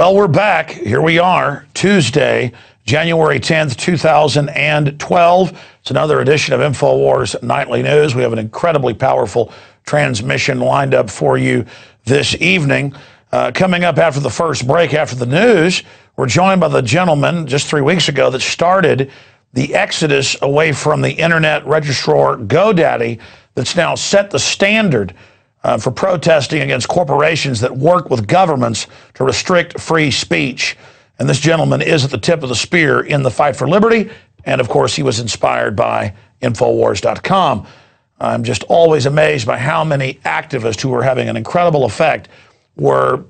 Well, we're back. Here we are, Tuesday, January 10th, 2012. It's another edition of Infowars Nightly News. We have an incredibly powerful transmission lined up for you this evening. Coming up after the first break, after the news, we're joined by the gentleman just 3 weeks ago that started the exodus away from the internet registrar GoDaddy that's now set the standard for protesting against corporations that work with governments to restrict free speech. And this gentleman is at the tip of the spear in the fight for liberty. And of course, he was inspired by Infowars.com. I'm just always amazed by how many activists who are having an incredible effect were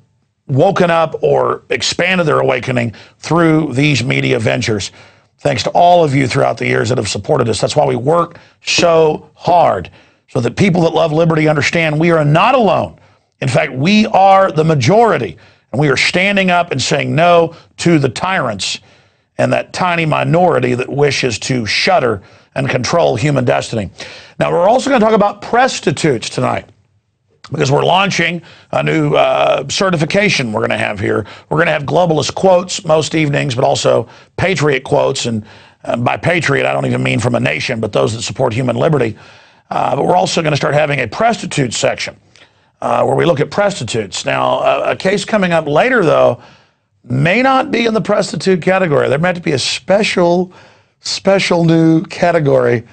woken up or expanded their awakening through these media ventures. Thanks to all of you throughout the years that have supported us. That's why we work so hard, so that people that love liberty understand we are not alone. In fact, we are the majority, and we are standing up and saying no to the tyrants and that tiny minority that wishes to shudder and control human destiny. Now, we're also going to talk about prostitutes tonight, because we're launching a new certification we're going to have here. We're going to have globalist quotes most evenings, but also patriot quotes. And by patriot, I don't even mean from a nation, but those that support human liberty. But we're also going to start having a prostitute section where we look at prostitutes. Now, a case coming up later, though, may not be in the prostitute category. There might be a special new category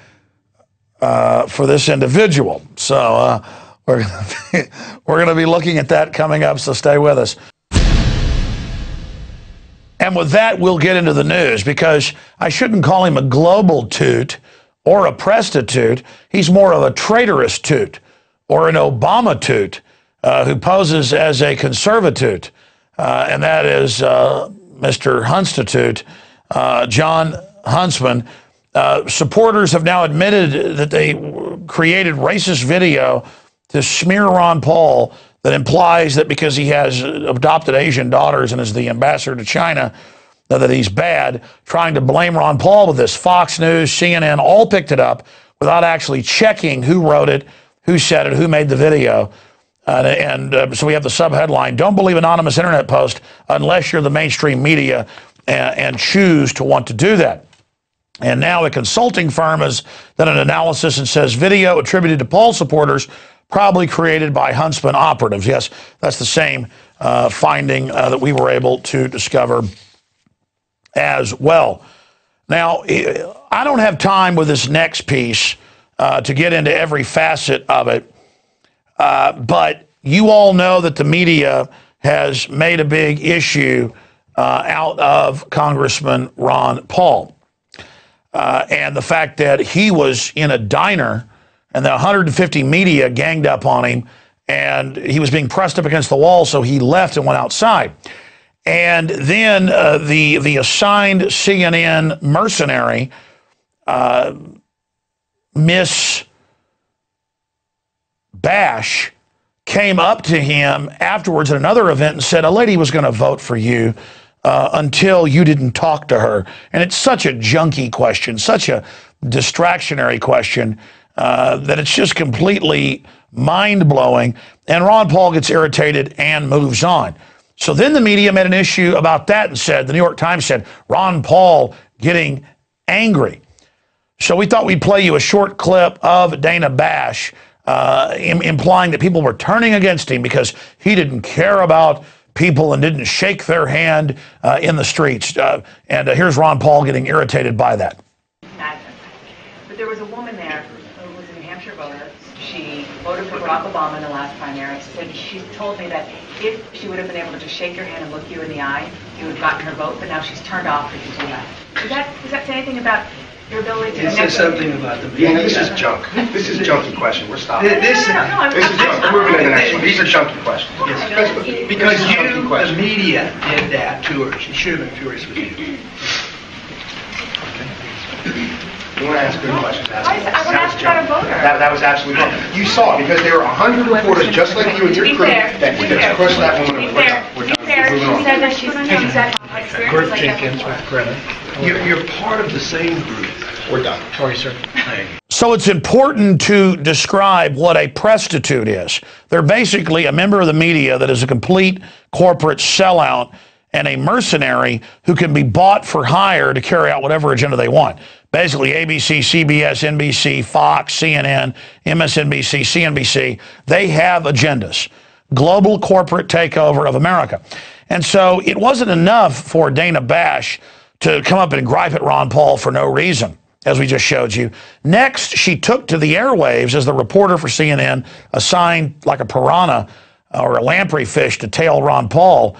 for this individual. So we're going to be looking at that coming up, so stay with us. And with that, we'll get into the news, because I shouldn't call him a global toot or a prostitute. He's more of a traitorous toot, or an Obama toot, who poses as a conservatute, and that is Mr. Hunstitute, John Huntsman. Supporters have now admitted that they created racist video to smear Ron Paul that implies that because he has adopted Asian daughters and is the ambassador to China, that he's bad, trying to blame Ron Paul with this. Fox News, CNN, all picked it up without actually checking who wrote it, who said it, who made the video. So we have the sub-headline, "Don't believe anonymous internet post unless you're the mainstream media and choose to want to do that." And now a consulting firm has done an analysis and says video attributed to Paul supporters probably created by Huntsman operatives. Yes, that's the same finding that we were able to discover as well. Now, I don't have time with this next piece to get into every facet of it, but you all know that the media has made a big issue out of Congressman Ron Paul and the fact that he was in a diner and the 150 media ganged up on him, and he was being pressed up against the wall, so he left and went outside. And then the assigned CNN mercenary, Miss Bash, came up to him afterwards at another event and said, a lady was going to vote for you until you didn't talk to her. And it's such a junky question, such a distractionary question, that it's just completely mind-blowing. And Ron Paul gets irritated and moves on. So then the media made an issue about that and said, the New York Times said, Ron Paul getting angry. So we thought we'd play you a short clip of Dana Bash implying that people were turning against him because he didn't care about people and didn't shake their hand in the streets. And here's Ron Paul getting irritated by that. But there was a woman there who was a New Hampshire voter. She voted for Barack Obama in the last primary. She told me that if she would have been able to just shake your hand and look you in the eye, you would have gotten her vote, but now she's turned off if you do that. Does that say anything about your ability to connect? It says something about the media. Yeah, this is junk. This is junky question. We're stopping. This is junk. We're moving to the next one. These are junky questions. Yes. Because you, the media, did that to her. She should have been furious with you. You want to ask good questions? I want to ask about a voter. That was absolutely wrong. You saw it, because there were 100 reporters just like you and your crew that crushed that woman. We're done. We're done. She said that she's had Kurt Jenkins with credit. You're part of the same group. We're done. Sorry, sir. So it's important to describe what a prostitute is. They're basically a member of the media that is a complete corporate sellout and a mercenary who can be bought for hire to carry out whatever agenda they want. Basically, ABC, CBS, NBC, Fox, CNN, MSNBC, CNBC, they have agendas. Global corporate takeover of America. And so it wasn't enough for Dana Bash to come up and gripe at Ron Paul for no reason, as we just showed you. Next, she took to the airwaves as the reporter for CNN, assigned like a piranha or a lamprey fish to tail Ron Paul.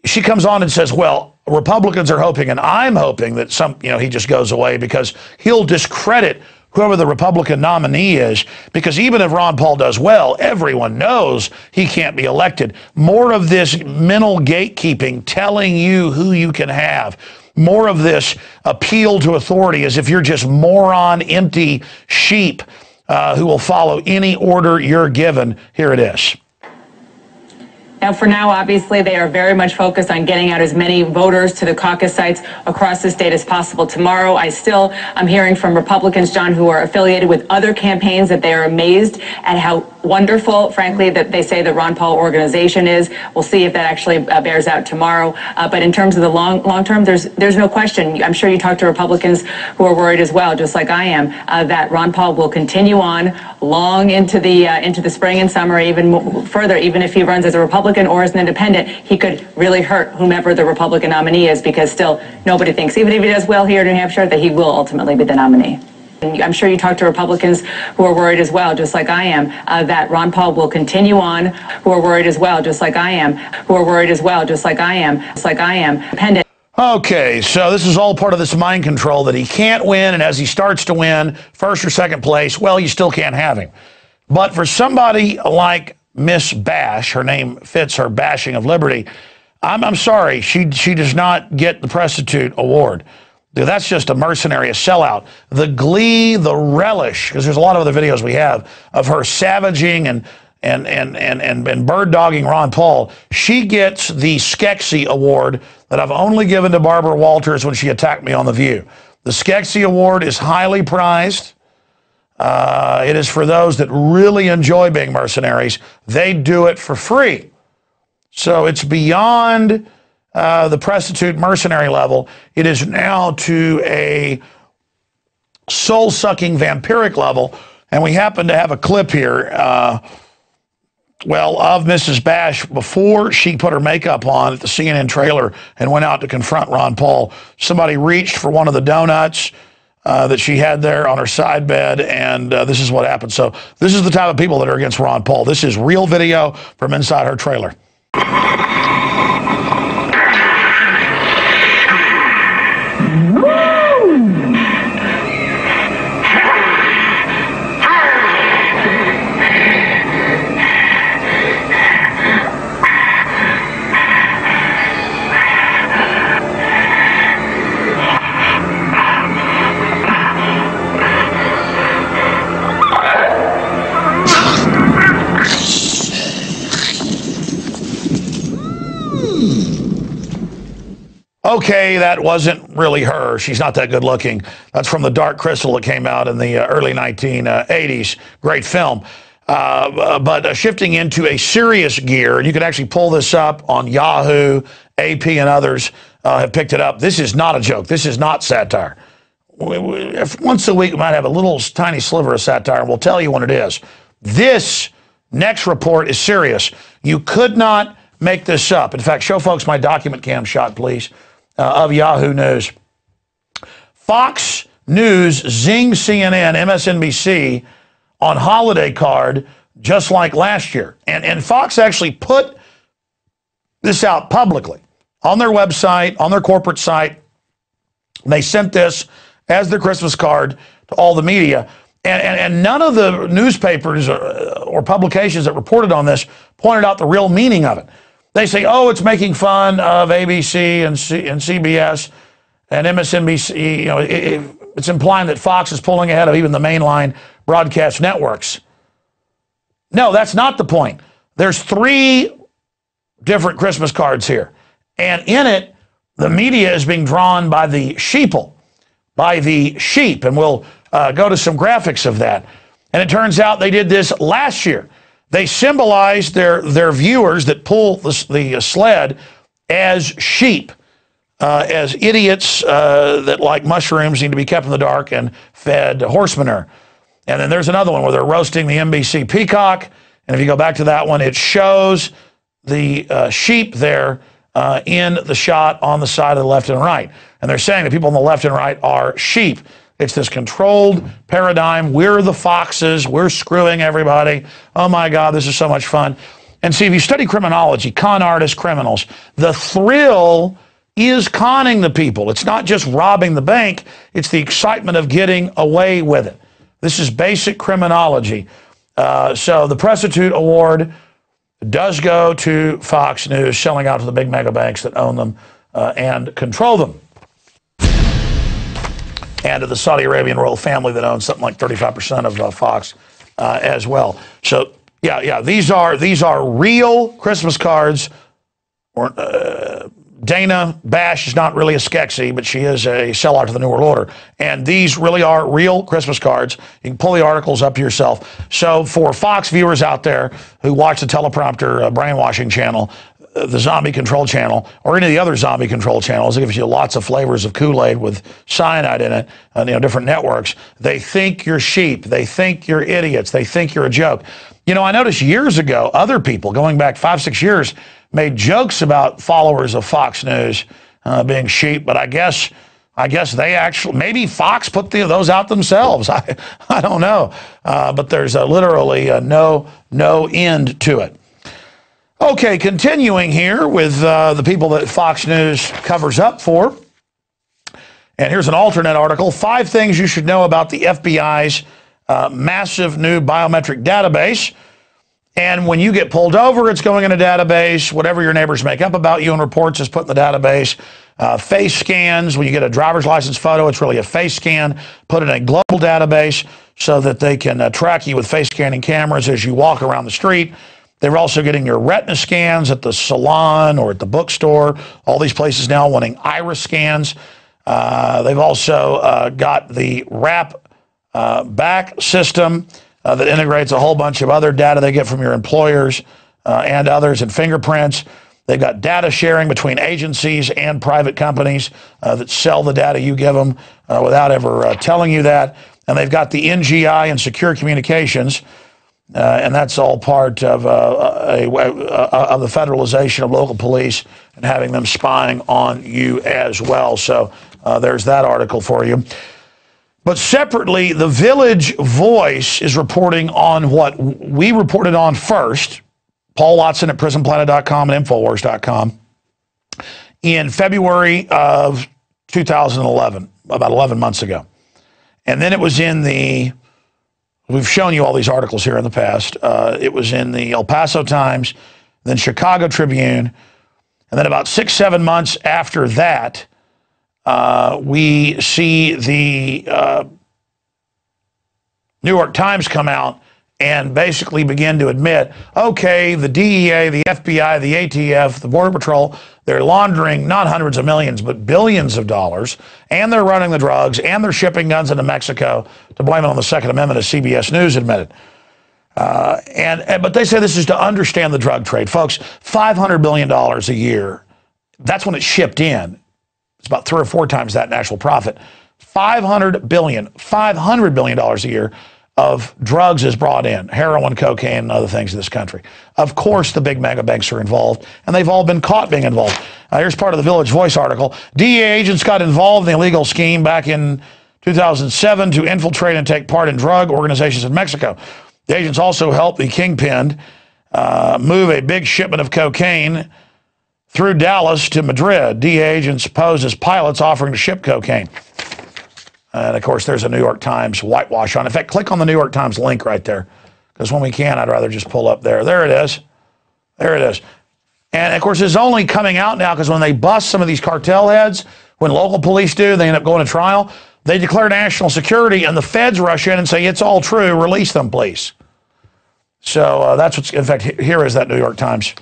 She comes on and says, well, Republicans are hoping, and I'm hoping that he just goes away because he'll discredit whoever the Republican nominee is, because even if Ron Paul does well, everyone knows he can't be elected. More of this mental gatekeeping, telling you who you can have. More of this appeal to authority as if you're just moron, empty sheep who will follow any order you're given. Here it is. Now, for now, obviously, they are very much focused on getting out as many voters to the caucus sites across the state as possible tomorrow. I'm hearing from Republicans, John, who are affiliated with other campaigns, that they are amazed at how wonderful, frankly, that they say the Ron Paul organization is. We'll see if that actually bears out tomorrow. But in terms of the long term, there's no question. I'm sure you talk to Republicans who are worried as well, just like I am, that Ron Paul will continue on long into the spring and summer, even further, even if he runs as a Republican or as an independent. He could really hurt whomever the Republican nominee is, because still nobody thinks, even if he does well here in New Hampshire, that he will ultimately be the nominee. I'm sure you talk to Republicans who are worried as well, just like I am, that Ron Paul will continue on, who are worried as well, just like I am, who are worried as well, just like I am, independent. Okay, so this is all part of this mind control that he can't win, and as he starts to win first or second place, well, you still can't have him. But for somebody like Miss Bash, her name fits her bashing of liberty, I'm sorry, she does not get the Prostitute Award. Dude, that's just a mercenary, a sellout. The glee, the relish, because there's a lot of other videos we have of her savaging and bird dogging Ron Paul. She gets the Skeksis Award that I've only given to Barbara Walters when she attacked me on The View. The Skeksis Award is highly prized. It is for those that really enjoy being mercenaries. They do it for free. So it's beyond the prostitute mercenary level. It is now to a soul-sucking vampiric level. And we happen to have a clip here, of Mrs. Bash before she put her makeup on at the CNN trailer and went out to confront Ron Paul. Somebody reached for one of the donuts that she had there on her side bed, and this is what happened. So this is the type of people that are against Ron Paul. This is real video from inside her trailer. Okay, that wasn't really her. She's not that good looking. That's from The Dark Crystal that came out in the early 1980s. Great film. But shifting into a serious gear, and you can actually pull this up on Yahoo, AP, and others have picked it up. This is not a joke. This is not satire. Once a week, we might have a little tiny sliver of satire, and we'll tell you when it is. This next report is serious. You could not make this up. In fact, show folks my document cam shot, please, of Yahoo News. Fox News zing CNN, MSNBC on holiday card just like last year. And Fox actually put this out publicly on their website, on their corporate site. They sent this as their Christmas card to all the media. And none of the newspapers or publications that reported on this pointed out the real meaning of it. They say, oh, it's making fun of ABC and CBS and MSNBC. You know, it's implying that Fox is pulling ahead of even the mainline broadcast networks. No, that's not the point. There's 3 different Christmas cards here. And in it, the media is being drawn by the sheeple, by the sheep. And we'll go to some graphics of that. And it turns out they did this last year. They symbolize their viewers that pull the sled as sheep, as idiots that like mushrooms need to be kept in the dark and fed horse manure. And then there's another one where they're roasting the NBC peacock. And if you go back to that one, it shows the sheep there in the shot on the side of the left and right. And they're saying the people on the left and right are sheep. It's this controlled paradigm. We're the foxes. We're screwing everybody. Oh, my God, this is so much fun. And see, if you study criminology, con artists, criminals, the thrill is conning the people. It's not just robbing the bank. It's the excitement of getting away with it. This is basic criminology. So the Prostitute Award does go to Fox News, selling out to the big mega banks that own them and control them. And to the Saudi Arabian royal family that owns something like 35% of Fox as well. So, yeah, these are real Christmas cards. Dana Bash is not really a Skeksis, but she is a sellout to the New World Order. And these really are real Christmas cards. You can pull the articles up yourself. So for Fox viewers out there who watch the teleprompter brainwashing channel, the zombie control channel, or any of the other zombie control channels, it gives you lots of flavors of Kool-Aid with cyanide in it, different networks. They think you're sheep. They think you're idiots. They think you're a joke. I noticed years ago, other people, going back 5-6 years, made jokes about followers of Fox News being sheep, but I guess they actually, maybe Fox put those out themselves. I don't know, but there's literally no end to it. Okay, continuing here with the people that Fox News covers up for. And here's an alternate article, 5 things you should know about the FBI's massive new biometric database. And when you get pulled over, it's going in a database. Whatever your neighbors make up about you and reports is put in the database. Face scans, when you get a driver's license photo, it's really a face scan, put in a global database so that they can track you with face scanning cameras as you walk around the street. They're also getting your retina scans at the salon or at the bookstore. All these places now wanting iris scans. They've also got the wrap back system that integrates a whole bunch of other data they get from your employers and others, and fingerprints. They've got data sharing between agencies and private companies that sell the data you give them without ever telling you that. And they've got the NGI and secure communications, and that's all part of the federalization of local police and having them spying on you as well. So there's that article for you. But separately, the Village Voice is reporting on what we reported on first, Paul Watson at prisonplanet.com and Infowars.com, in February of 2011, about 11 months ago. And then it was in we've shown you all these articles here in the past. It was in the El Paso Times, then Chicago Tribune, and then about 6-7 months after that, we see the New York Times come out and basically begin to admit, okay, the DEA, the FBI, the ATF, the Border Patrol, they're laundering not hundreds of millions, but billions of dollars, and they're running the drugs, and they're shipping guns into Mexico to blame it on the Second Amendment, as CBS News admitted. But they say this is to understand the drug trade. Folks, $500 billion a year, that's when it's shipped in. It's about 3 or 4 times that in actual profit. $500 billion a year of drugs is brought in, heroin, cocaine, and other things in this country. Of course, the big mega banks are involved, and they've all been caught being involved. Here's part of the Village Voice article. DEA agents got involved in the illegal scheme back in 2007 to infiltrate and take part in drug organizations in Mexico. The agents also helped the kingpin move a big shipment of cocaine through Dallas to Madrid. DEA agents posed as pilots offering to ship cocaine. And, of course, there's a New York Times whitewash on it. In fact, click on the New York Times link right there, because when we can, I'd rather just pull up there. There it is. There it is. And, of course, it's only coming out now because when they bust some of these cartel heads, when local police do, they end up going to trial, they declare national security, and the feds rush in and say, it's all true, release them, please. So that's what's, in fact, here is that New York Times.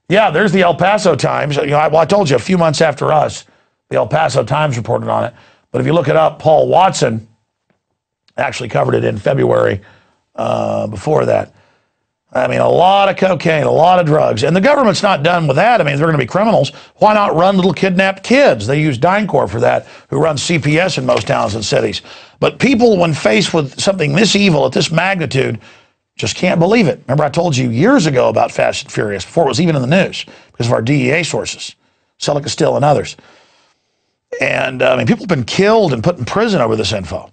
Yeah, there's the El Paso Times. I told you a few months after us, the El Paso Times reported on it. But if you look it up, Paul Watson actually covered it in February before that. I mean, a lot of cocaine, a lot of drugs. And the government's not done with that. I mean, they're going to be criminals. Why not run little kidnapped kids? They use DynCorp for that, who runs CPS in most towns and cities. But people, when faced with something this evil at this magnitude, just can't believe it. Remember, I told you years ago about Fast and Furious, before it was even in the news, because of our DEA sources, Selica Still and others. And, I mean, people have been killed and put in prison over this info.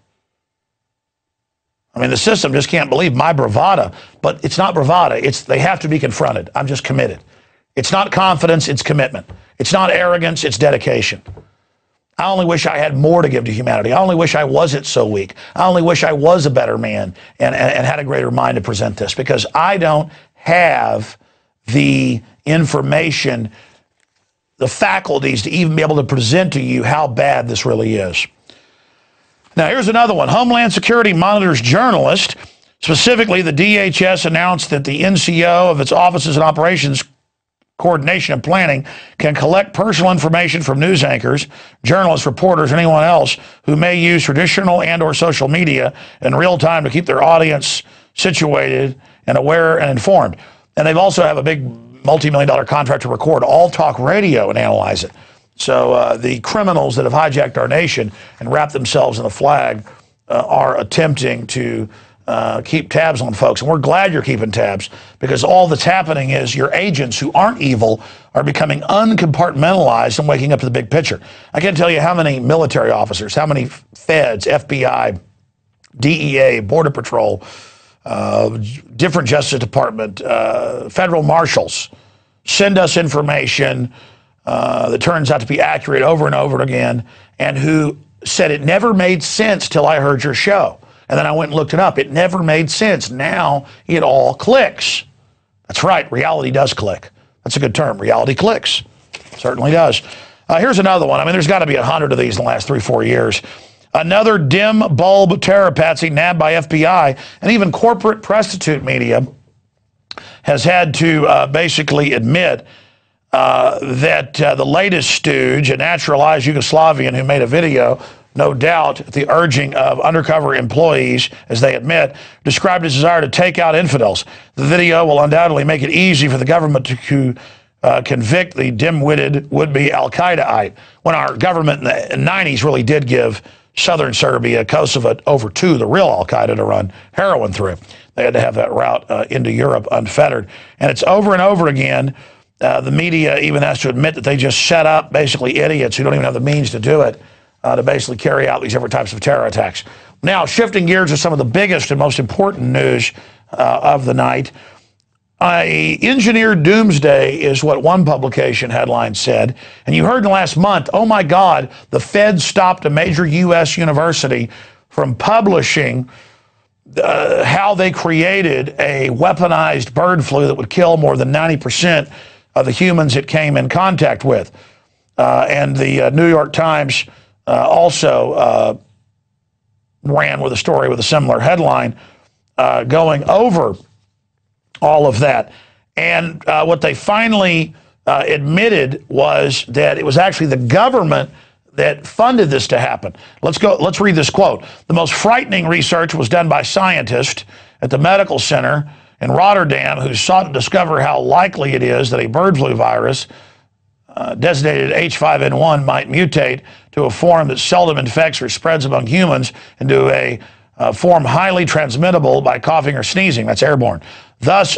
I mean, the system just can't believe my bravado, but it's not bravado. They have to be confronted. I'm just committed. It's not confidence, it's commitment. It's not arrogance, it's dedication. I only wish I had more to give to humanity. I only wish I wasn't so weak. I only wish I was a better man and had a greater mind to present this, because I don't have the information, the faculties to even be able to present to you how bad this really is. Now, here's another one. Homeland Security monitors journalists. Specifically, the DHS announced that the NCO of its Offices and Operations Coordination and Planning can collect personal information from news anchors, journalists, reporters, anyone else who may use traditional and or social media in real time to keep their audience situated and aware and informed. And they've also have a big multi-million-dollar contract to record all talk radio and analyze it. So the criminals that have hijacked our nation and wrapped themselves in the flag are attempting to keep tabs on folks. And we're glad you're keeping tabs, because all that's happening is your agents who aren't evil are becoming uncompartmentalized and waking up to the big picture. I can't tell you how many military officers, how many feds, FBI, DEA, Border Patrol, different Justice Department, federal marshals send us information that turns out to be accurate over and over again, and who said it never made sense till I heard your show. And then I went and looked it up. It never made sense. Now it all clicks. That's right. Reality does click. That's a good term. Reality clicks. Certainly does. Here's another one. I mean, there's got to be 100 of these in the last 3-4 years. Another dim bulb terror patsy nabbed by FBI, and even corporate prostitute media has had to basically admit that the latest stooge, a naturalized Yugoslavian who made a video, no doubt at the urging of undercover employees, as they admit, described his desire to take out infidels. The video will undoubtedly make it easy for the government to convict the dim-witted would-be al-Qaeda-ite, when our government in the 90s really did give southern Serbia, Kosovo, over to the real al-Qaeda to run heroin through. They had to have that route into Europe unfettered. And it's over and over again. The media even has to admit that they just set up basically idiots who don't even have the means to do it, to basically carry out these different types of terror attacks. Now, shifting gears to some of the biggest and most important news of the night. Engineered doomsday is what one publication headline said. And you heard in the last month, oh my God, the Fed stopped a major U.S. university from publishing how they created a weaponized bird flu that would kill more than 90% of the humans it came in contact with. And the New York Times also ran with a story with a similar headline going over all of that. And what they finally admitted was that it was actually the government that funded this to happen. Let's read this quote. The most frightening research was done by scientists at the medical center in Rotterdam who sought to discover how likely it is that a bird flu virus designated H5N1 might mutate to a form that seldom infects or spreads among humans into a form highly transmittable by coughing or sneezing. That's airborne. Thus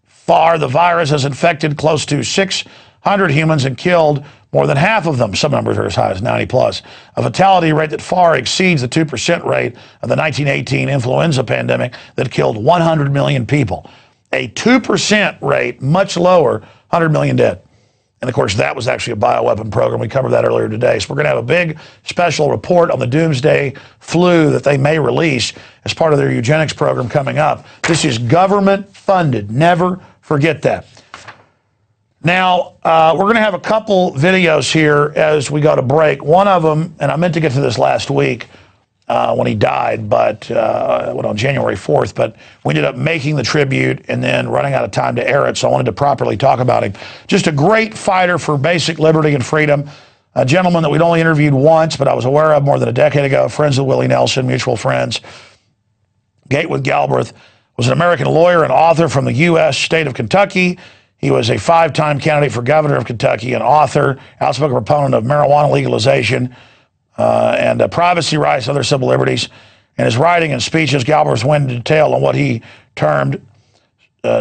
far, the virus has infected close to 600 humans and killed more than half of them. Some numbers are as high as 90 plus. A fatality rate that far exceeds the 2% rate of the 1918 influenza pandemic that killed 100 million people. A 2% rate, much lower, 100 million dead. And of course, that was actually a bioweapon program. We covered that earlier today. So we're going to have a big special report on the doomsday flu that they may release as part of their eugenics program coming up. This is government funded. Never forget that. Now, we're going to have a couple videos here as we go to break. One of them, and I meant to get to this last week when he died, but on January 4th, but we ended up making the tribute and then running out of time to air it, so I wanted to properly talk about him. Just a great fighter for basic liberty and freedom, a gentleman that we'd only interviewed once, but I was aware of more than a decade ago, friends with Willie Nelson, mutual friends, Gatewood Galbraith, was an American lawyer and author from the U.S. state of Kentucky. He was a 5-time candidate for governor of Kentucky, an author, outspoken proponent of marijuana legalization and privacy rights and other civil liberties. In his writing and speeches, Galbraith went into detail on what he termed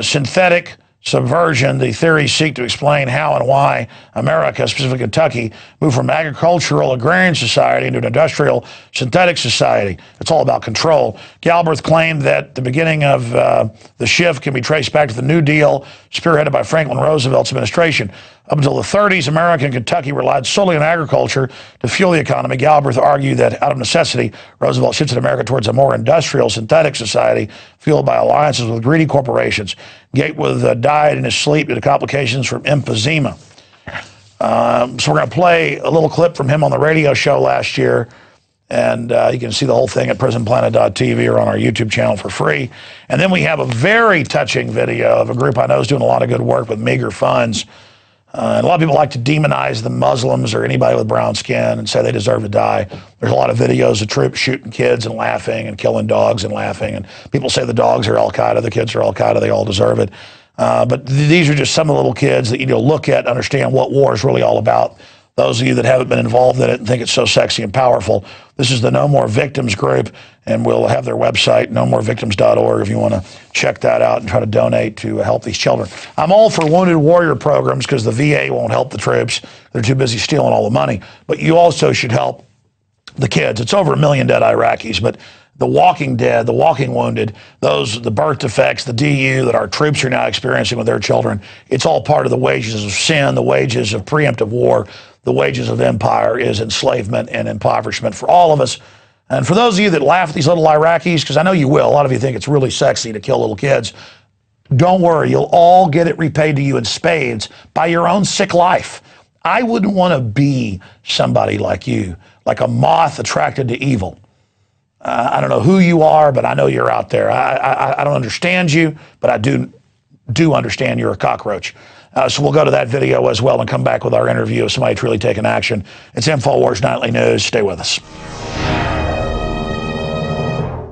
synthetic subversion. The theories seek to explain how and why America, specifically Kentucky, moved from agricultural agrarian society into an industrial synthetic society. It's all about control. Galbraith claimed that the beginning of the shift can be traced back to the New Deal spearheaded by Franklin Roosevelt's administration. Up until the 30s, America and Kentucky relied solely on agriculture to fuel the economy. Galbraith argued that out of necessity, Roosevelt shifted America towards a more industrial, synthetic society fueled by alliances with greedy corporations. Gatewood died in his sleep due to complications from emphysema. So we're going to play a little clip from him on the radio show last year, and you can see the whole thing at prisonplanet.tv or on our YouTube channel for free. And then we have a very touching video of a group I know is doing a lot of good work with meager funds. And a lot of people like to demonize the Muslims or anybody with brown skin and say they deserve to die. There's a lot of videos of troops shooting kids and laughing and killing dogs and laughing. And people say the dogs are Al-Qaeda, the kids are Al-Qaeda, they all deserve it. But these are just some of the little kids that you need to look at, understand what war is really all about. Those of you that haven't been involved in it and think it's so sexy and powerful, this is the No More Victims group, and we'll have their website, nomorevictims.org, if you want to check that out and try to donate to help these children. I'm all for wounded warrior programs because the VA won't help the troops. They're too busy stealing all the money. But you also should help the kids. It's over 1 million dead Iraqis, but the walking dead, the walking wounded, those, the birth defects, the DU that our troops are now experiencing with their children, it's all part of the wages of sin, the wages of preemptive war. The wages of empire is enslavement and impoverishment for all of us. And for those of you that laugh at these little Iraqis, because I know you will, a lot of you think it's really sexy to kill little kids, don't worry, you'll all get it repaid to you in spades by your own sick life. I wouldn't want to be somebody like you, like a moth attracted to evil. I don't know who you are, but I know you're out there. I don't understand you, but I do understand you're a cockroach. So we'll go to that video as well and come back with our interview of somebody truly taking action. It's Infowars Nightly News. Stay with us.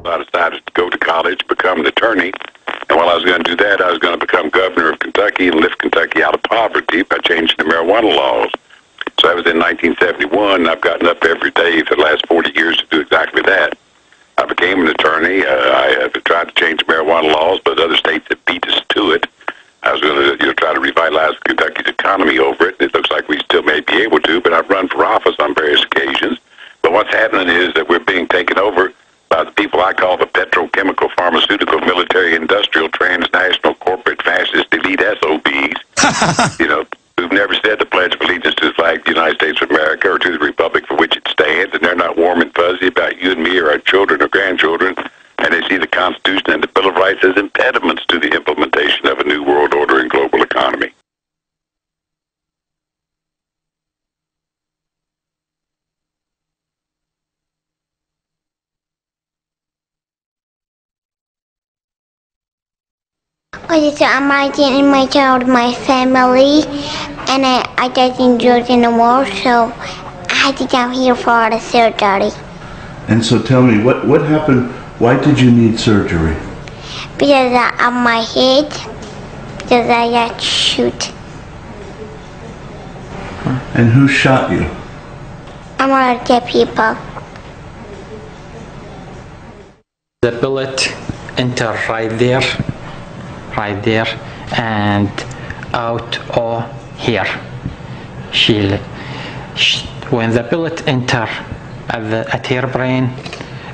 I decided to go to college, become an attorney. And while I was going to do that, I was going to become governor of Kentucky and lift Kentucky out of poverty by changing the marijuana laws. So that was in 1971, and I've gotten up every day for the last 40 years to do exactly that. I became an attorney. I tried to change the marijuana laws, but other states have beat us to it. I was going to try to revitalize Kentucky's economy over it. It looks like we still may be able to, but I've run for office on various occasions. But what's happening is that we're being taken over by the people I call the petrochemical, pharmaceutical, military, industrial, transnational, corporate, fascist, elite SOBs, who've never said the Pledge of Allegiance to the flag of the United States of America or to the republic for which it stands, and they're not warm and fuzzy about you and me or our children or grandchildren. And they see the Constitution and the Bill of Rights as impediments to the implementation of a new world order and global economy. Okay, so I'm writing in my child, my family, and I got injured in the war, so I had to come here for the surgery. And so tell me, what happened? Why did you need surgery? Because of my head, because I got shot. And who shot you? I'm one of the people. The bullet entered right there, and out or here. When the bullet entered at her brain,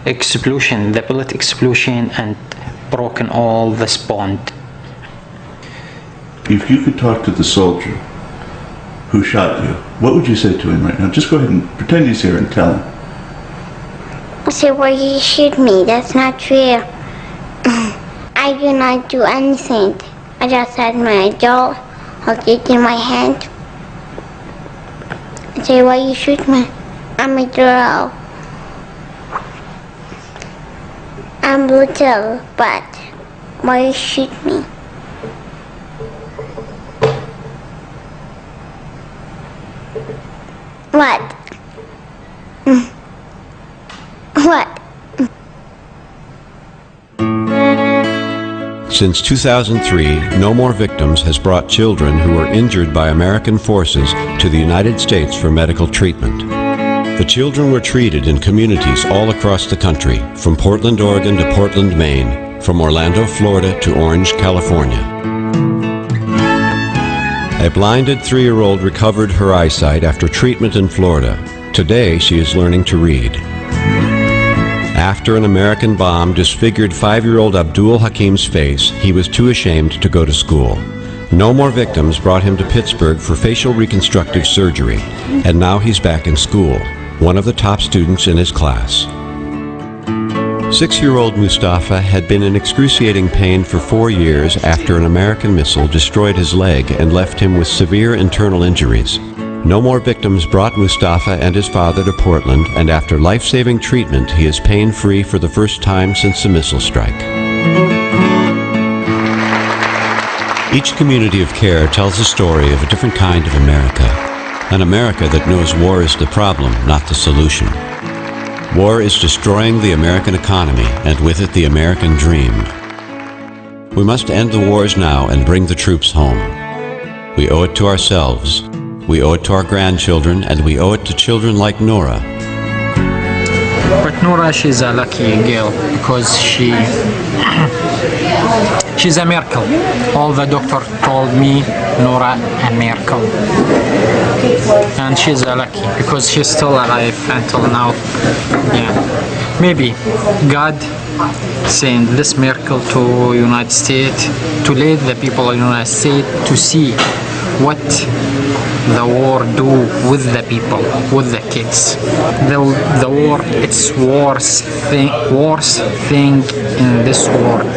explosion, the bullet explosion, and broken all the spine. If you could talk to the soldier who shot you, what would you say to him right now? Just go ahead and pretend he's here and tell him. I say, why you shoot me? That's not true. I do not do anything. I just had my jaw, I'll get in my hand. I say, why you shoot me? I'm a girl. I'm little, but why you shoot me? What? What? Since 2003, No More Victims has brought children who were injured by American forces to the United States for medical treatment. The children were treated in communities all across the country, from Portland, Oregon to Portland, Maine, from Orlando, Florida to Orange, California. A blinded 3-year-old recovered her eyesight after treatment in Florida. Today, she is learning to read. After an American bomb disfigured 5-year-old Abdul Hakim's face, he was too ashamed to go to school. No More Victims brought him to Pittsburgh for facial reconstructive surgery, and now he's back in school, one of the top students in his class. 6-year-old Mustafa had been in excruciating pain for 4 years after an American missile destroyed his leg and left him with severe internal injuries. No More Victims brought Mustafa and his father to Portland, and after life-saving treatment, he is pain-free for the first time since the missile strike. Each community of care tells a story of a different kind of America. An America that knows war is the problem, not the solution. War is destroying the American economy, and with it the American dream. We must end the wars now and bring the troops home. We owe it to ourselves. We owe it to our grandchildren, and we owe it to children like Nora. But Nora, she's a lucky girl because she's a miracle. All the doctor told me, Nora, a miracle. And she's a lucky because she's still alive until now. Yeah, maybe God sent this miracle to United States to lead the people of United States to see what the war do with the people, with the kids. The war, it's worst thing in this world.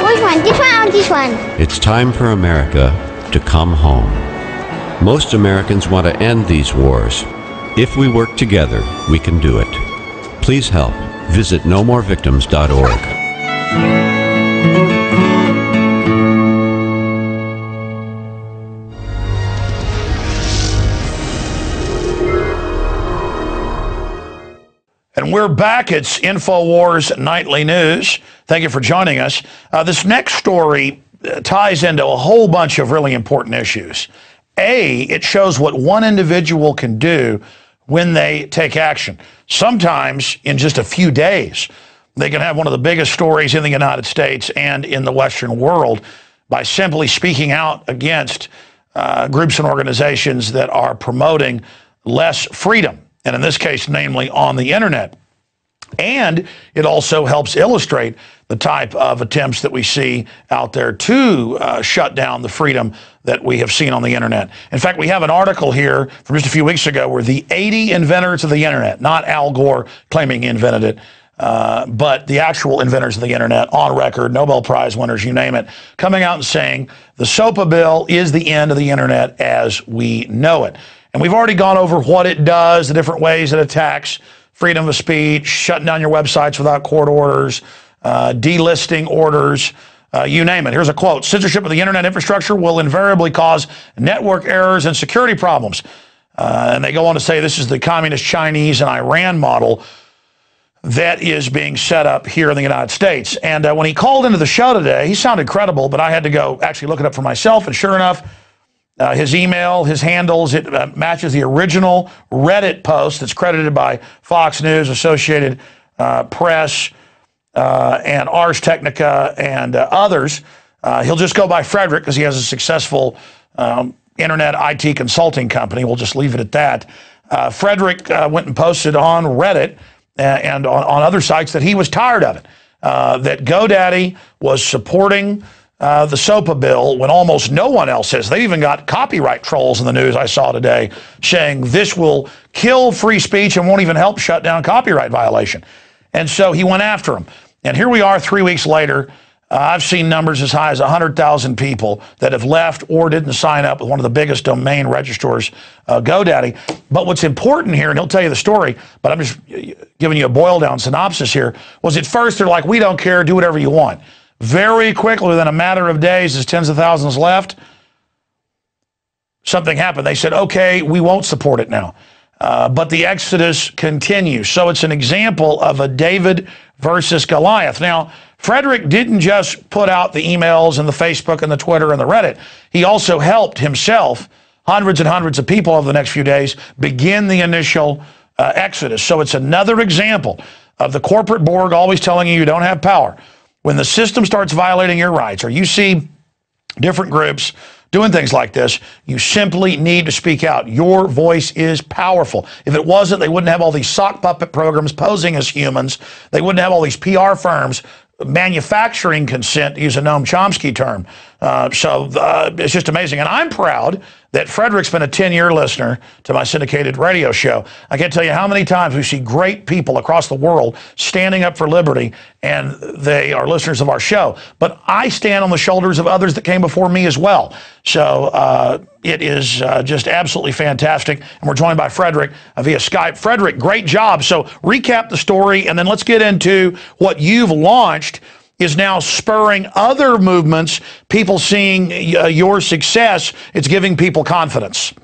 Which one? This one or this one? It's time for America to come home. Most Americans want to end these wars. If we work together, we can do it. Please help. Visit nomorevictims.org. And we're back. It's Infowars Nightly News. Thank you for joining us. This next story ties into a whole bunch of really important issues. It shows what one individual can do when they take action. Sometimes in just a few days, they can have one of the biggest stories in the United States and in the Western world by simply speaking out against groups and organizations that are promoting less freedom, and in this case, namely on the internet. And it also helps illustrate the type of attempts that we see out there to shut down the freedom that we have seen on the internet. In fact, we have an article here from just a few weeks ago where the 80 inventors of the internet, not Al Gore claiming he invented it, but the actual inventors of the internet on record, Nobel Prize winners, you name it, coming out and saying the SOPA bill is the end of the internet as we know it. And we've already gone over what it does, the different ways it attacks freedom of speech, shutting down your websites without court orders, delisting orders, you name it. Here's a quote. Censorship of the internet infrastructure will invariably cause network errors and security problems. And they go on to say this is the communist Chinese and Iran model that is being set up here in the United States. And when he called into the show today, he sounded credible, but I had to go actually look it up for myself. And sure enough, his email, his handles, it matches the original Reddit post that's credited by Fox News, Associated Press, and Ars Technica, and others. He'll just go by Frederick because he has a successful internet IT consulting company. We'll just leave it at that. Frederick went and posted on Reddit and on other sites that he was tired of it, that GoDaddy was supporting the SOPA bill when almost no one else is. They even got copyright trolls in the news I saw today saying this will kill free speech and won't even help shut down copyright violation. And so he went after him. And here we are 3 weeks later. I've seen numbers as high as 100,000 people that have left or didn't sign up with one of the biggest domain registrars, GoDaddy. But what's important here, and he'll tell you the story, but I'm just giving you a boil-down synopsis here, was at first they're like, we don't care, do whatever you want. Very quickly, within a matter of days, as tens of thousands left, something happened. They said, okay, we won't support it now. but the exodus continues. So it's an example of a David versus Goliath. Now, Frederick didn't just put out the emails and the Facebook and the Twitter and the Reddit. He also helped himself, hundreds and hundreds of people over the next few days, begin the initial exodus. So it's another example of the corporate Borg always telling you don't have power. When the system starts violating your rights, or you see different groups doing things like this, you simply need to speak out. Your voice is powerful. If it wasn't, they wouldn't have all these sock puppet programs posing as humans. They wouldn't have all these PR firms manufacturing consent, to use a Noam Chomsky term. It's just amazing. And I'm proud that Frederick's been a 10-year listener to my syndicated radio show. I can't tell you how many times we see great people across the world standing up for liberty, and they are listeners of our show. But I stand on the shoulders of others that came before me as well. So it is just absolutely fantastic. And we're joined by Frederick via Skype. Frederick, great job. So recap the story, and then let's get into what you've launched is now spurring other movements, people seeing your success. It's giving people confidence.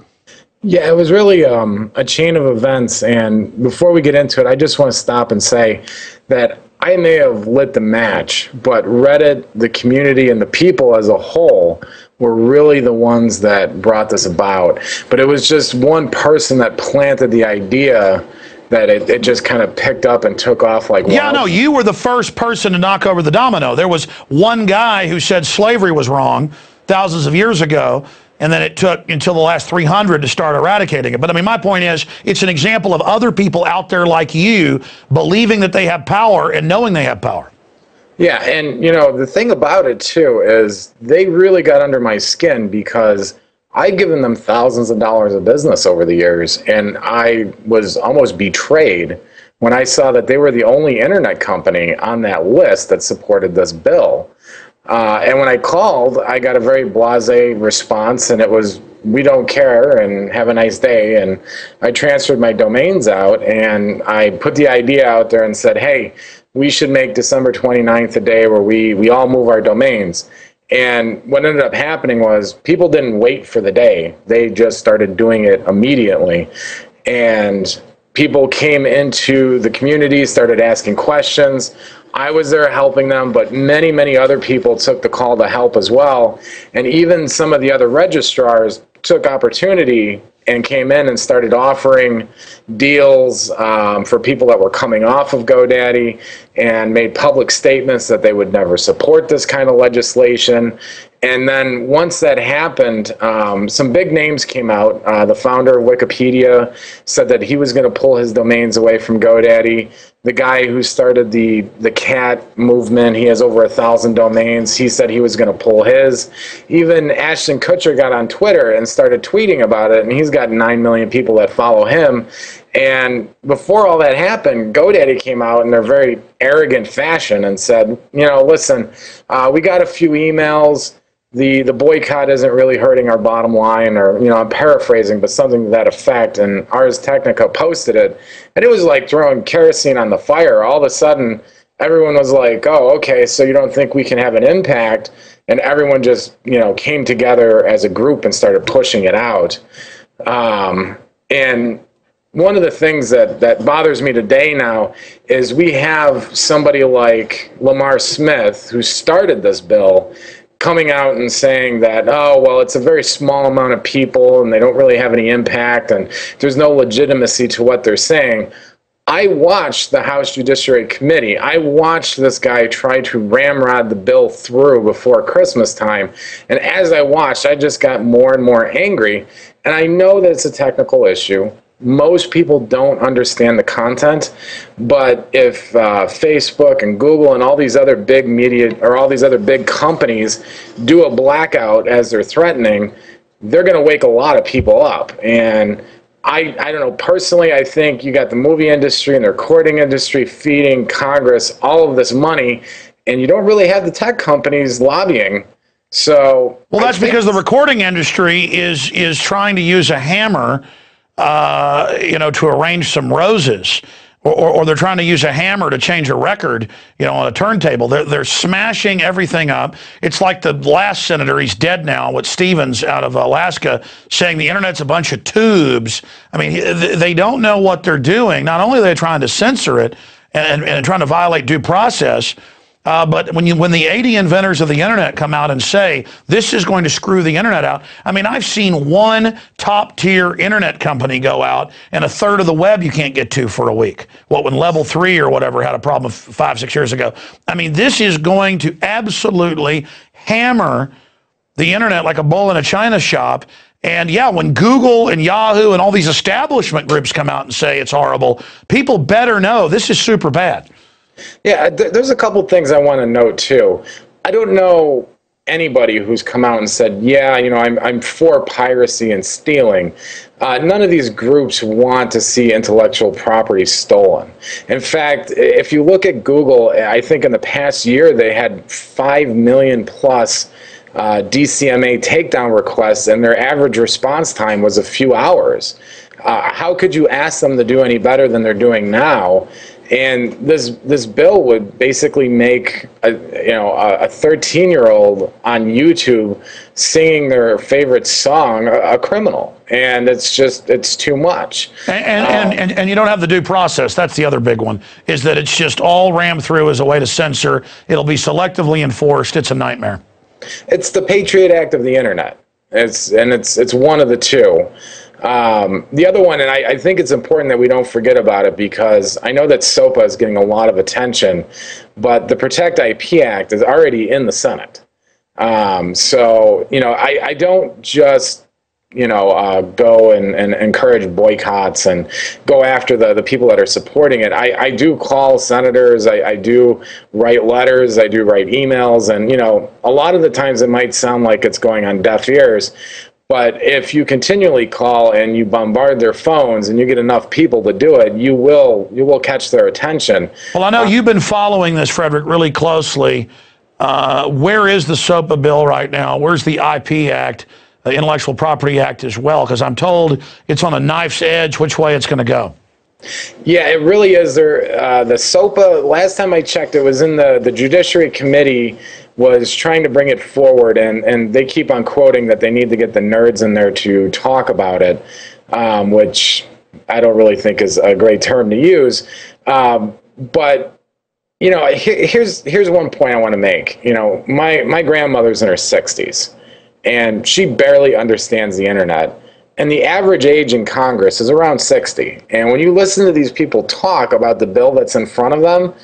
Yeah, it was really a chain of events. And before we get into it, I just want to stop and say that I may have lit the match, but Reddit, the community, and the people as a whole were really the ones that brought this about. But it was just one person that planted the idea that it just kind of picked up and took off like yeah, no, you were the first person to knock over the domino. There was one guy who said slavery was wrong thousands of years ago, and then it took until the last 300 to start eradicating it. But I mean, my point is, it's an example of other people out there like you believing that they have power and knowing they have power. Yeah, and you know, the thing about it too is they really got under my skin because I've given them thousands of dollars of business over the years, and I was almost betrayed when I saw that they were the only internet company on that list that supported this bill. And when I called, I got a very blasé response, and it was, we don't care, and have a nice day. And I transferred my domains out, and I put the idea out there and said, hey, we should make December 29th a day where we all move our domains. And what ended up happening was people didn't wait for the day. They just started doing it immediately. And people came into the community, started asking questions. I was there helping them, but many, many other people took the call to help as well. And even some of the other registrars took opportunity and came in and started offering deals for people that were coming off of GoDaddy, and made public statements that they would never support this kind of legislation. And then once that happened, some big names came out. The founder of Wikipedia said that he was going to pull his domains away from GoDaddy. The guy who started the cat movement, he has over 1,000 domains. He said he was going to pull his. Even Ashton Kutcher got on Twitter and started tweeting about it, and he's got 9 million people that follow him. And before all that happened, GoDaddy came out in their very arrogant fashion and said, you know, listen, we got a few emails. The boycott isn't really hurting our bottom line, or, you know, I'm paraphrasing, but something to that effect. And Ars Technica posted it, and it was like throwing kerosene on the fire. All of a sudden, everyone was like, oh, okay, so you don't think we can have an impact? And everyone just, you know, came together as a group and started pushing it out. And one of the things that bothers me today now is we have somebody like Lamar Smith, who started this bill, coming out and saying that, oh, well, it's a very small amount of people and they don't really have any impact and there's no legitimacy to what they're saying. I watched the House Judiciary Committee. I watched this guy try to ramrod the bill through before Christmas time. And as I watched, I just got more and more angry. And I know that it's a technical issue. Most people don't understand the content, but if Facebook and Google and all these other big media, or all these other big companies, do a blackout as they're threatening, they're going to wake a lot of people up. And I don't know, personally, I think you got the movie industry and the recording industry feeding Congress all of this money, and you don't really have the tech companies lobbying. So, well, that's because the recording industry is trying to use a hammer, you know, to arrange some roses. or they're trying to use a hammer to change a record, on a turntable. They're smashing everything up. It's like the last senator, he's dead now, with Stevens out of Alaska, saying the internet's a bunch of tubes. I mean, they don't know what they're doing. Not only are they trying to censor it and trying to violate due process, but when the 80 inventors of the internet come out and say this is going to screw the internet out, I mean, I've seen one top-tier internet company go out and a third of the web you can't get to for a week. When Level 3 or whatever had a problem 5-6 years ago. I mean, this is going to absolutely hammer the internet like a bull in a china shop. And yeah, when Google and Yahoo and all these establishment groups come out and say it's horrible, people better know this is super bad. Yeah, there's a couple things I want to note too. I don't know anybody who's come out and said, yeah, I'm for piracy and stealing. None of these groups want to see intellectual property stolen. In fact, if you look at Google, I think in the past year they had 5 million plus DCMA takedown requests, and their average response time was a few hours. How could you ask them to do any better than they're doing now? And this bill would basically make a 13-year-old on YouTube singing their favorite song a criminal, and it's too much. And you don't have the due process. That's the other big one, is that it's just all rammed through as a way to censor. It'll be selectively enforced. It's a nightmare. It's the Patriot Act of the internet. It's one of the two. The other one, and I think it's important that we don't forget about it, because I know that SOPA is getting a lot of attention, but the Protect IP Act is already in the Senate. So, I don't just, go and encourage boycotts and go after the people that are supporting it. I do call senators, I do write letters, I do write emails, and, a lot of the times it might sound like it's going on deaf ears. But if you continually call and you bombard their phones and you get enough people to do it, you will catch their attention. Well, I know you've been following this, Frederick, really closely. Where is the SOPA bill right now? Where's the IP Act, the Intellectual Property Act as well? Because I'm told it's on a knife's edge which way it's going to go. Yeah, it really is. The SOPA, last time I checked, it was in the Judiciary Committee, was trying to bring it forward, and they keep on quoting that they need to get the nerds in there to talk about it, which I don't really think is a great term to use. But, here's one point I want to make. My grandmother's in her 60s, and she barely understands the internet. And the average age in Congress is around 60. And when you listen to these people talk about the bill that's in front of them,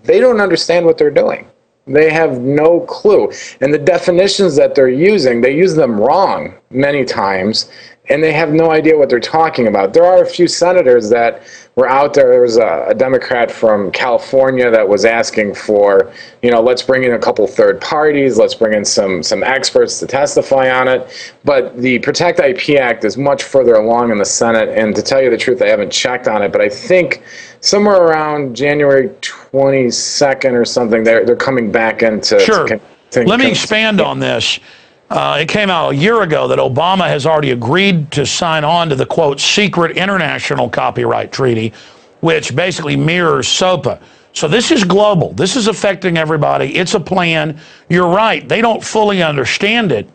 they don't understand what they're doing. They have no clue. And the definitions that they're using, they use them wrong many times, and they have no idea what they're talking about. There are a few senators that were out there. There was a Democrat from California that was asking for, let's bring in a couple third parties, let's bring in some experts to testify on it. But the Protect IP Act is much further along in the Senate, and to tell you the truth, I haven't checked on it, but I think somewhere around January 22nd or something, they're coming back into... Sure. Let me expand on this. It came out a year ago that Obama has already agreed to sign on to the, quote, secret international copyright treaty, which basically mirrors SOPA. So this is global. This is affecting everybody. It's a plan. You're right. They don't fully understand it.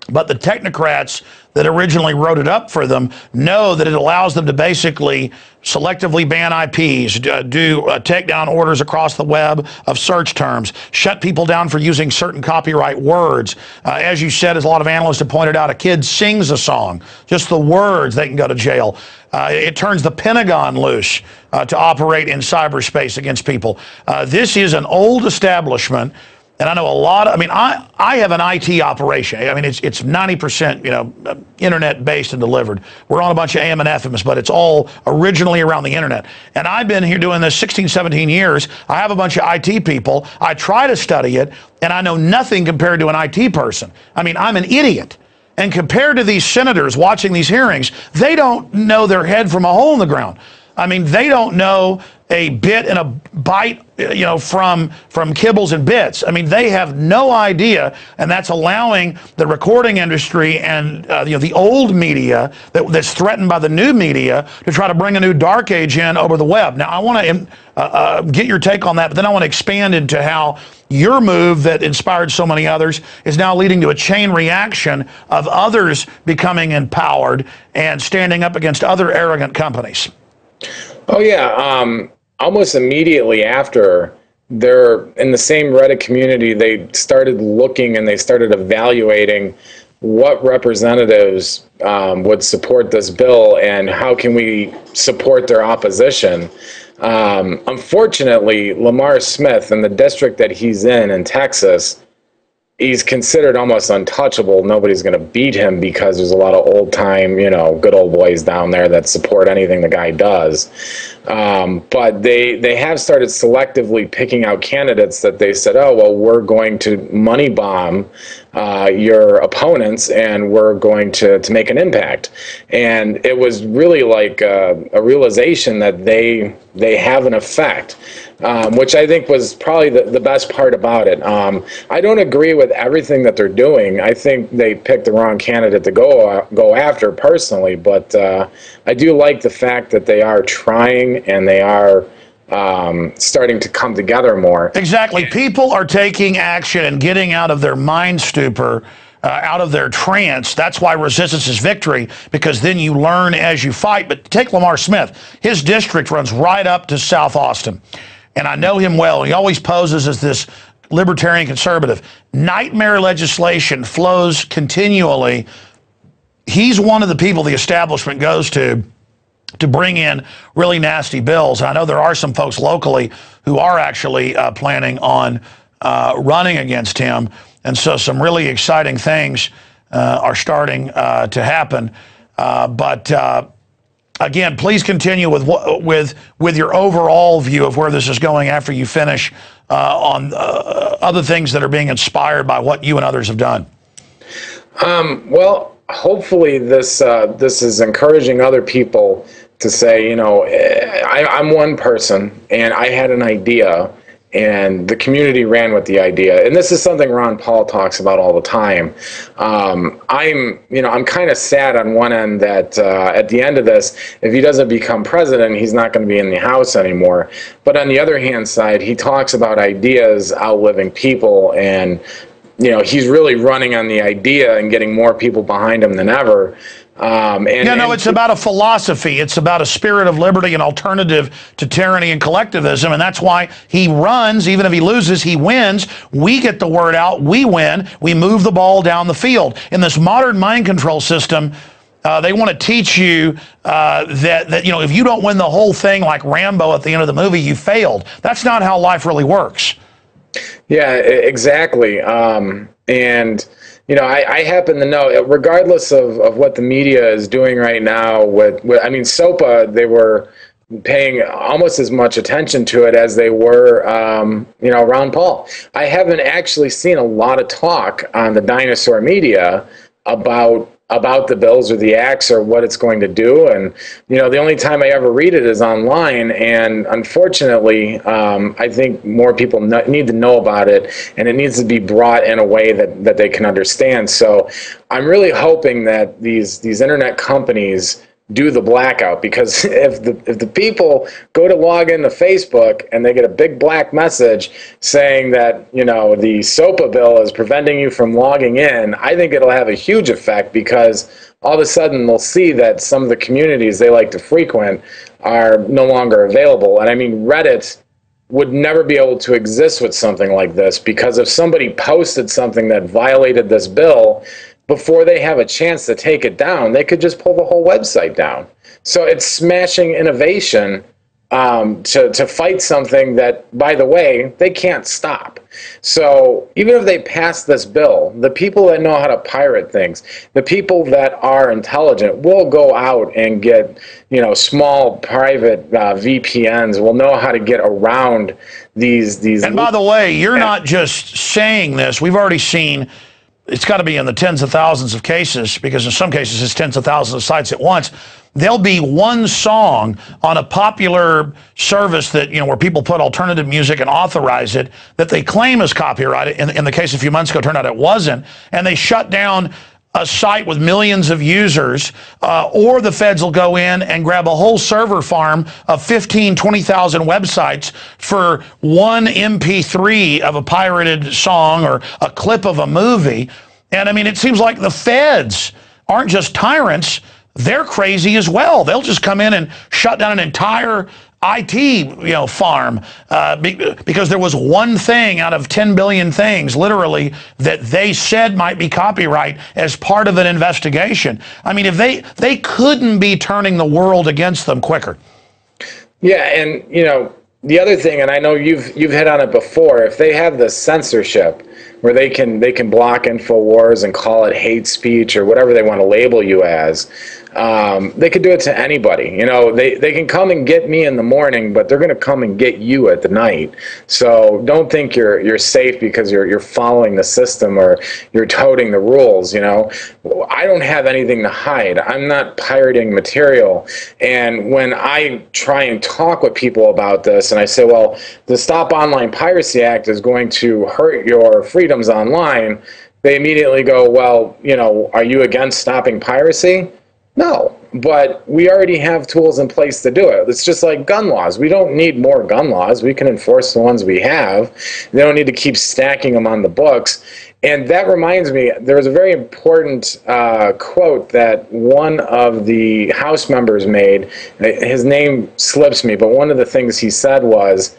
But the technocrats that originally wrote it up for them know that it allows them to basically selectively ban IPs, do takedown orders across the web of search terms, shut people down for using certain copyright words. As you said, as a lot of analysts have pointed out, a kid sings a song, just the words, they can go to jail. It turns the Pentagon loose to operate in cyberspace against people. This is an old establishment. And I know a lot of, I have an IT operation. It's 90%, internet-based and delivered. We're on a bunch of AM and FMs, but it's all originally around the internet. And I've been here doing this 16, 17 years. I have a bunch of IT people. I try to study it, and I know nothing compared to an IT person. I'm an idiot. And compared to these senators watching these hearings, they don't know their head from a hole in the ground. They don't know a bit and a bite, from kibbles and bits. I mean, they have no idea, and that's allowing the recording industry and the old media that's threatened by the new media to try to bring a new dark age in over the web. Now, I want to get your take on that, but then I want to expand into how your move that inspired so many others is now leading to a chain reaction of others becoming empowered and standing up against other arrogant companies. Oh, yeah. Almost immediately after, they're in the same Reddit community, they started looking and they started evaluating what representatives would support this bill and how can we support their opposition. Unfortunately, Lamar Smith, in the district that he's in Texas, he's considered almost untouchable. Nobody's going to beat him because there's a lot of old-time, good old boys down there that support anything the guy does. But they have started selectively picking out candidates that they said, oh, well, we're going to money bomb your opponents and we're going to make an impact. And it was really like a realization that they have an effect. Which I think was probably the best part about it. I don't agree with everything that they're doing. I think they picked the wrong candidate to go after personally, but I do like the fact that they are trying and they are starting to come together more. Exactly. People are taking action and getting out of their mind stupor, out of their trance. That's why resistance is victory, because then you learn as you fight. But take Lamar Smith. His district runs right up to South Austin. And I know him well. He always poses as this libertarian conservative. Nightmare legislation flows continually. He's one of the people the establishment goes to bring in really nasty bills. And I know there are some folks locally who are actually planning on running against him. And so some really exciting things are starting to happen. Again, please continue with your overall view of where this is going after you finish on other things that are being inspired by what you and others have done. Well, hopefully this is encouraging other people to say, I'm one person and I had an idea. And the community ran with the idea. And this is something Ron Paul talks about all the time. I'm kind of sad on one end that at the end of this, if he doesn't become president, he's not going to be in the House anymore. But on the other hand side, he talks about ideas outliving people. And, he's really running on the idea and getting more people behind him than ever. It's about a philosophy. It's about a spirit of liberty, an alternative to tyranny and collectivism. And that's why he runs. Even if he loses, he wins. We get the word out. We win. We move the ball down the field. In this modern mind control system, they want to teach you that if you don't win the whole thing like Rambo at the end of the movie, you failed. That's not how life really works. Yeah, exactly. I happen to know, regardless of what the media is doing right now SOPA, they were paying almost as much attention to it as they were, Ron Paul. I haven't actually seen a lot of talk on the dinosaur media about the bills or the acts or what it's going to do. And, the only time I ever read it is online. And unfortunately, I think more people need to know about it, and it needs to be brought in a way that they can understand. So I'm really hoping that these internet companies do the blackout, because if the people go to log into Facebook and they get a big black message saying that the SOPA bill is preventing you from logging in, I think it'll have a huge effect, because all of a sudden they'll see that some of the communities they like to frequent are no longer available. And I mean, Reddit would never be able to exist with something like this, because if somebody posted something that violated this bill, before they have a chance to take it down, they could just pull the whole website down. So it's smashing innovation to fight something that, by the way, they can't stop. So even if they pass this bill, the people that know how to pirate things, the people that are intelligent will go out and get, small private VPNs, will know how to get around these. And by the way, you're not just saying this. We've already seen it's got to be in the tens of thousands of cases, because in some cases it's tens of thousands of sites at once. There'll be one song on a popular service that, where people put alternative music and authorize it, that they claim is copyrighted. In the case a few months ago, it turned out it wasn't. And they shut down a site with millions of users, or the feds will go in and grab a whole server farm of 15, 20,000 websites for one MP3 of a pirated song or a clip of a movie. And I mean, it seems like the feds aren't just tyrants, they're crazy as well. They'll just come in and shut down an entire IT farm because there was one thing out of 10 billion things, literally, that they said might be copyright as part of an investigation. I mean, if they couldn't be turning the world against them quicker. Yeah, and the other thing, and I know you've hit on it before, if they have the censorship where they can block Infowars and call it hate speech or whatever they want to label you as, they could do it to anybody. They can come and get me in the morning, but they're going to come and get you at the night. So don't think you're safe because you're following the system or you're toting the rules. I don't have anything to hide. I'm not pirating material. And when I try and talk with people about this, and I say, well, the Stop Online Piracy Act is going to hurt your freedoms online, they immediately go, well, are you against stopping piracy? No, but we already have tools in place to do it. It's just like gun laws. We don't need more gun laws. We can enforce the ones we have. They don't need to keep stacking them on the books. And that reminds me, there was a very important quote that one of the House members made. His name slips me, but one of the things he said was,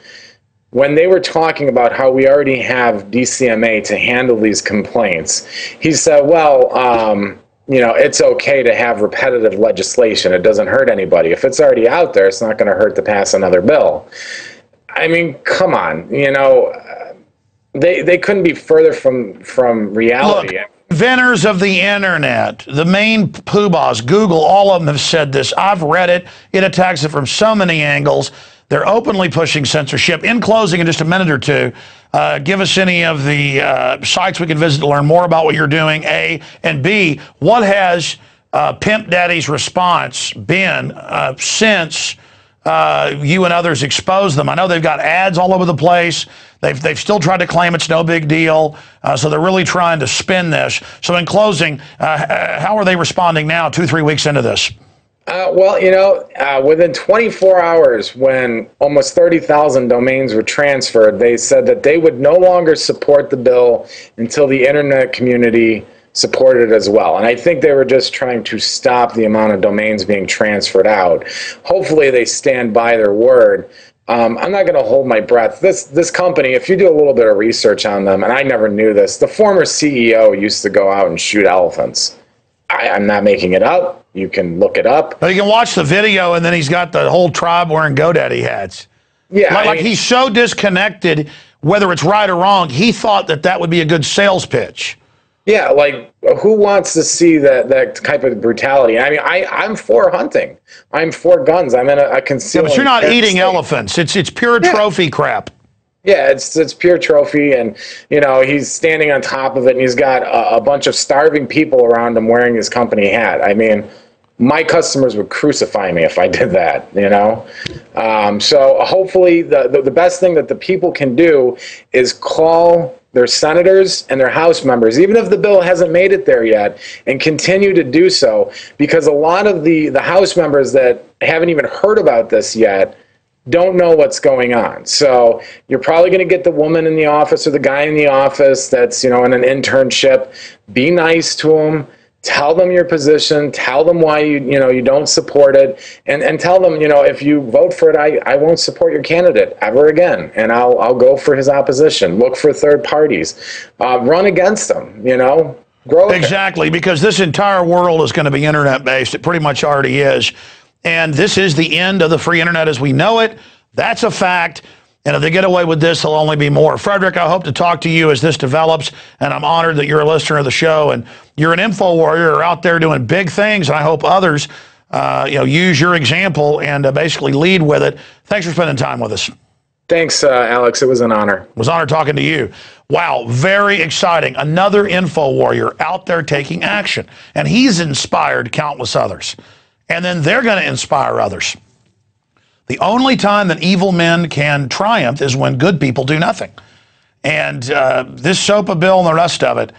when they were talking about how we already have DCMA to handle these complaints, he said, well, it's okay to have repetitive legislation. It doesn't hurt anybody. If it's already out there, it's not going to hurt to pass another bill. I mean, come on, they couldn't be further from reality. Look, inventors of the internet, the main poobahs, Google, all of them have said this. I've read it. It attacks it from so many angles. They're openly pushing censorship. In closing, in just a minute or two, give us any of the sites we can visit to learn more about what you're doing, A, and B, what has Pimp Daddy's response been since you and others exposed them? I know they've got ads all over the place. They've still tried to claim it's no big deal, so they're really trying to spin this. So in closing, how are they responding now, 2-3 weeks into this? Within 24 hours, when almost 30,000 domains were transferred, they said that they would no longer support the bill until the internet community supported it as well. And I think they were just trying to stop the amount of domains being transferred out. Hopefully they stand by their word. I'm not going to hold my breath. This company, if you do a little bit of research on them, and I never knew this, the former CEO used to go out and shoot elephants. I'm not making it up. You can look it up. But you can watch the video, and then he's got the whole tribe wearing GoDaddy hats. Yeah. Like he's so disconnected, whether it's right or wrong, he thought that would be a good sales pitch. Yeah, like who wants to see that type of brutality? I mean, I'm for hunting. I'm for guns. I'm in a concealed. Yeah, but you're not eating elephants. It's pure trophy crap. Yeah, it's pure trophy, and he's standing on top of it, and he's got a bunch of starving people around him wearing his company hat. I mean, my customers would crucify me if I did that. So hopefully, the best thing that the people can do is call their senators and their House members, even if the bill hasn't made it there yet, and continue to do so, because a lot of the House members that haven't even heard about this yet don't know what's going on. So you're probably going to get the woman in the office or the guy in the office that's, in an internship. Be nice to them. Tell them your position. Tell them why you don't support it, and tell them, if you vote for it, I won't support your candidate ever again, and I'll go for his opposition. Look for third parties. Run against them. Grow exactly, because this entire world is going to be internet based. It pretty much already is. And this is the end of the free internet as we know it. That's a fact. And if they get away with this, there'll only be more. Frederick, I hope to talk to you as this develops. And I'm honored that you're a listener of the show. And you're an info warrior out there doing big things. And I hope others use your example and basically lead with it. Thanks for spending time with us. Thanks, Alex. It was an honor. It was an honor talking to you. Wow, very exciting. Another info warrior out there taking action. And he's inspired countless others. And then they're going to inspire others. The only time that evil men can triumph is when good people do nothing. And this SOPA bill and the rest of it,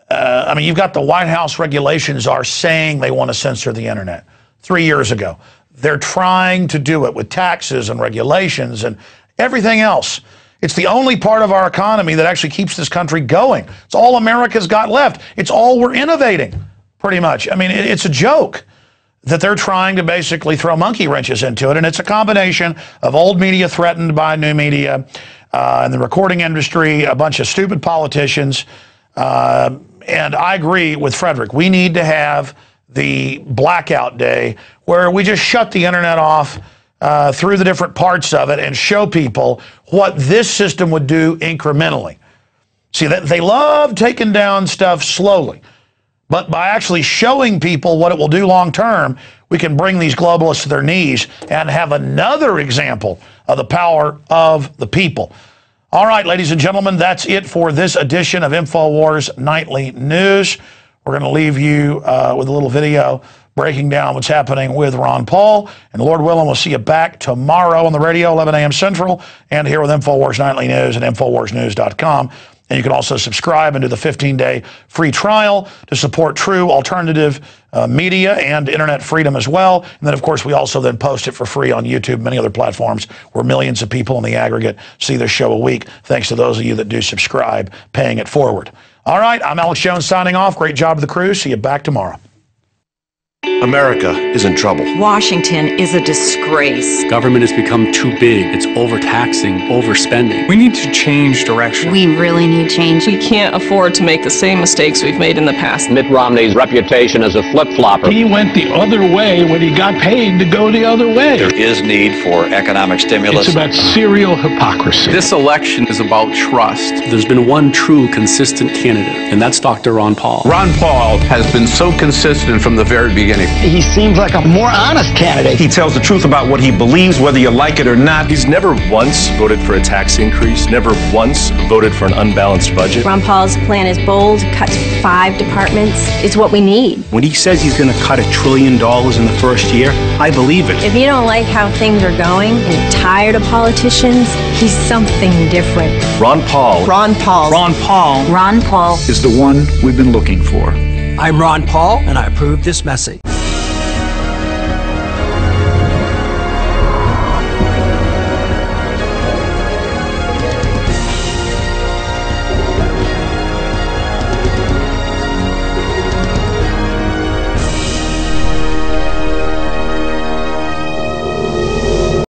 I mean, you've got the White House regulations are saying they want to censor the internet 3 years ago. They're trying to do it with taxes and regulations and everything else. It's the only part of our economy that actually keeps this country going. It's all America's got left. It's all we're innovating, pretty much. I mean, it's a joke that they're trying to basically throw monkey wrenches into it. And it's a combination of old media threatened by new media, and the recording industry, a bunch of stupid politicians. And I agree with Frederick. We need to have the blackout day where we just shut the internet off through the different parts of it and show people what this system would do incrementally. See, they love taking down stuff slowly. But by actually showing people what it will do long term, we can bring these globalists to their knees and have another example of the power of the people. All right, ladies and gentlemen, that's it for this edition of Infowars Nightly News. We're going to leave you with a little video breaking down what's happening with Ron Paul. And Lord willing, we'll see you back tomorrow on the radio, 11 a.m. Central, and here with Infowars Nightly News at InfowarsNews.com. And you can also subscribe and do the 15-day free trial to support true alternative media and internet freedom as well. And then, of course, we also then post it for free on YouTube and many other platforms where millions of people in the aggregate see this show a week, thanks to those of you that do subscribe, paying it forward. All right, I'm Alex Jones signing off. Great job to the crew. See you back tomorrow. America is in trouble. Washington is a disgrace. Government has become too big. It's overtaxing, overspending. We need to change direction. We really need change. We can't afford to make the same mistakes we've made in the past. Mitt Romney's reputation as a flip-flopper. He went the other way when he got paid to go the other way. There is need for economic stimulus. It's about serial hypocrisy. This election is about trust. There's been one true, consistent candidate, and that's Dr. Ron Paul. Ron Paul has been so consistent from the very beginning. He seems like a more honest candidate. He tells the truth about what he believes, whether you like it or not. He's never once voted for a tax increase, never once voted for an unbalanced budget. Ron Paul's plan is bold, cuts 5 departments. It's what we need. When he says he's going to cut $1 trillion in the first year, I believe it. If you don't like how things are going and you're tired of politicians, he's something different. Ron Paul. Ron Paul. Ron Paul. Ron Paul is the one we've been looking for. I'm Ron Paul, and I approve this message.